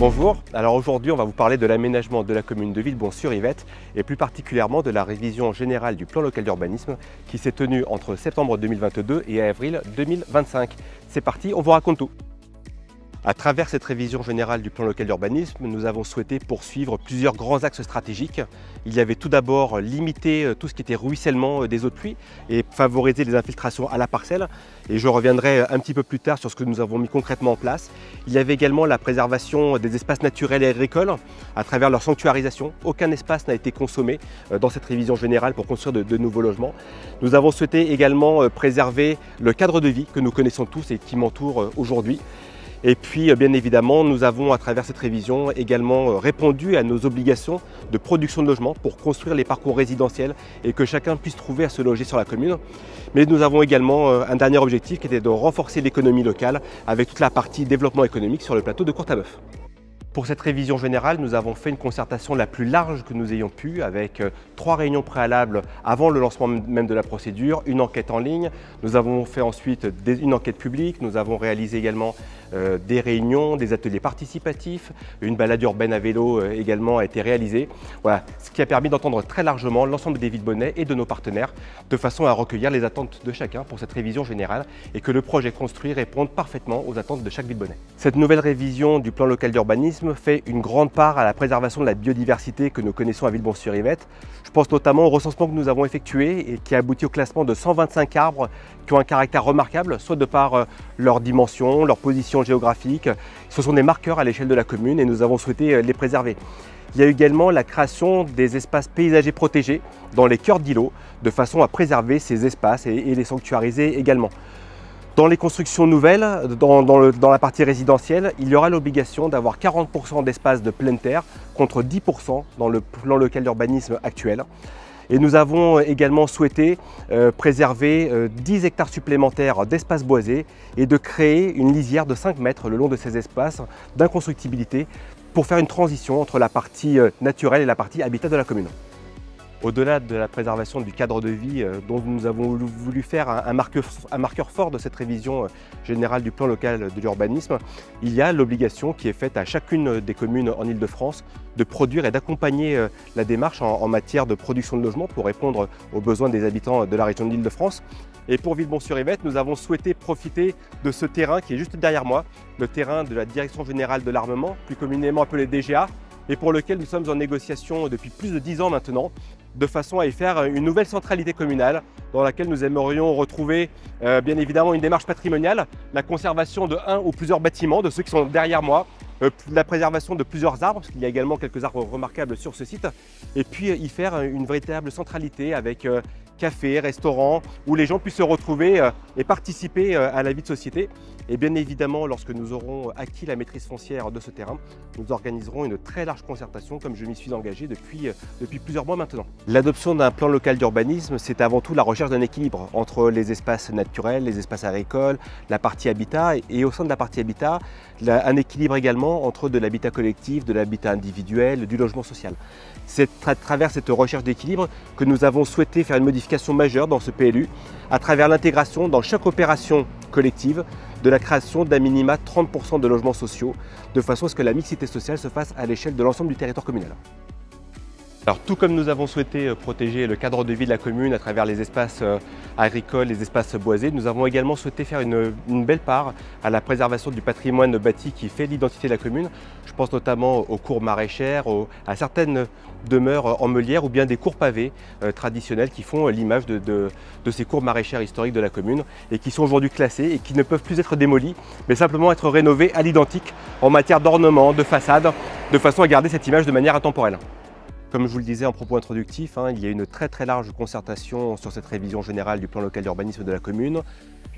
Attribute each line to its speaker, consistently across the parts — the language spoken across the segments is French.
Speaker 1: Bonjour, alors aujourd'hui on va vous parler de l'aménagement de la commune de Villebon-sur-Yvette et plus particulièrement de la révision générale du plan local d'urbanisme qui s'est tenue entre septembre 2022 et avril 2025. C'est parti, on vous raconte tout. À travers cette révision générale du plan local d'urbanisme, nous avons souhaité poursuivre plusieurs grands axes stratégiques. Il y avait tout d'abord limiter tout ce qui était ruissellement des eaux de pluie et favoriser les infiltrations à la parcelle. Et je reviendrai un petit peu plus tard sur ce que nous avons mis concrètement en place. Il y avait également la préservation des espaces naturels et agricoles à travers leur sanctuarisation. Aucun espace n'a été consommé dans cette révision générale pour construire de nouveaux logements. Nous avons souhaité également préserver le cadre de vie que nous connaissons tous et qui m'entoure aujourd'hui. Et puis, bien évidemment, nous avons, à travers cette révision, également répondu à nos obligations de production de logements pour construire les parcours résidentiels et que chacun puisse trouver à se loger sur la commune. Mais nous avons également un dernier objectif qui était de renforcer l'économie locale avec toute la partie développement économique sur le plateau de Courtabœuf. Pour cette révision générale, nous avons fait une concertation la plus large que nous ayons pu avec 3 réunions préalables avant le lancement même de la procédure, une enquête en ligne. Nous avons fait ensuite une enquête publique, nous avons réalisé également des réunions, des ateliers participatifs, une balade urbaine à vélo également a été réalisée. Voilà, ce qui a permis d'entendre très largement l'ensemble des Villebonnais et de nos partenaires de façon à recueillir les attentes de chacun pour cette révision générale et que le projet construit réponde parfaitement aux attentes de chaque Villebonnais. Cette nouvelle révision du plan local d'urbanisme fait une grande part à la préservation de la biodiversité que nous connaissons à Villebon-sur-Yvette. Je pense notamment au recensement que nous avons effectué et qui a abouti au classement de 125 arbres qui ont un caractère remarquable, soit de par leur dimension, leur position géographique. Ce sont des marqueurs à l'échelle de la commune et nous avons souhaité les préserver. Il y a également la création des espaces paysagers protégés dans les cœurs d'îlots de façon à préserver ces espaces et les sanctuariser également. Dans les constructions nouvelles, dans la partie résidentielle, il y aura l'obligation d'avoir 40% d'espace de pleine terre contre 10% dans le plan local d'urbanisme actuel. Et nous avons également souhaité préserver 10 hectares supplémentaires d'espaces boisés et de créer une lisière de 5 mètres le long de ces espaces d'inconstructibilité pour faire une transition entre la partie naturelle et la partie habitat de la commune. Au-delà de la préservation du cadre de vie dont nous avons voulu faire un marqueur fort de cette révision générale du plan local de l'urbanisme, il y a l'obligation qui est faite à chacune des communes en Île-de-France de produire et d'accompagner la démarche en matière de production de logements pour répondre aux besoins des habitants de la région de l'Île-de-France. Et pour Villebon-sur-Yvette, nous avons souhaité profiter de ce terrain qui est juste derrière moi, le terrain de la Direction Générale de l'Armement, plus communément appelé DGA, et pour lequel nous sommes en négociation depuis plus de 10 ans maintenant, de façon à y faire une nouvelle centralité communale dans laquelle nous aimerions retrouver bien évidemment une démarche patrimoniale, la conservation de un ou plusieurs bâtiments, de ceux qui sont derrière moi, la préservation de plusieurs arbres, parce qu'il y a également quelques arbres remarquables sur ce site, et puis y faire une véritable centralité avec café, restaurant, où les gens puissent se retrouver et participer à la vie de société. Et bien évidemment, lorsque nous aurons acquis la maîtrise foncière de ce terrain, nous organiserons une très large concertation, comme je m'y suis engagé depuis plusieurs mois maintenant. L'adoption d'un plan local d'urbanisme, c'est avant tout la recherche d'un équilibre entre les espaces naturels, les espaces agricoles, la partie habitat, et au sein de la partie habitat, un équilibre également entre de l'habitat collectif, de l'habitat individuel, du logement social. C'est à travers cette recherche d'équilibre que nous avons souhaité faire une modification majeure dans ce PLU, à travers l'intégration dans chaque opération collective de la création d'à minima 30% de logements sociaux, de façon à ce que la mixité sociale se fasse à l'échelle de l'ensemble du territoire communal. Alors, tout comme nous avons souhaité protéger le cadre de vie de la commune à travers les espaces agricoles, les espaces boisés, nous avons également souhaité faire une belle part à la préservation du patrimoine bâti qui fait l'identité de la commune. Je pense notamment aux cours maraîchères, à certaines demeures en meulière ou bien des cours pavés traditionnels qui font l'image de ces cours maraîchères historiques de la commune et qui sont aujourd'hui classés et qui ne peuvent plus être démolis, mais simplement être rénovés à l'identique en matière d'ornement, de façade, de façon à garder cette image de manière intemporelle. Comme je vous le disais en propos introductif, il y a une très large concertation sur cette révision générale du plan local d'urbanisme de la commune.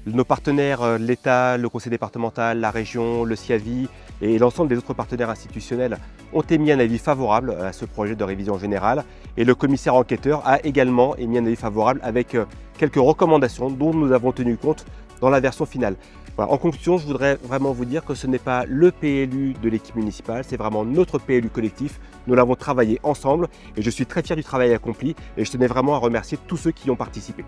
Speaker 1: Nos partenaires, l'État, le conseil départemental, la région, le SIAVI et l'ensemble des autres partenaires institutionnels ont émis un avis favorable à ce projet de révision générale. Et le commissaire enquêteur a également émis un avis favorable avec quelques recommandations dont nous avons tenu compte dans la version finale. Voilà, en conclusion, je voudrais vraiment vous dire que ce n'est pas le PLU de l'équipe municipale, c'est vraiment notre PLU collectif. Nous l'avons travaillé ensemble et je suis très fier du travail accompli et je tenais vraiment à remercier tous ceux qui y ont participé.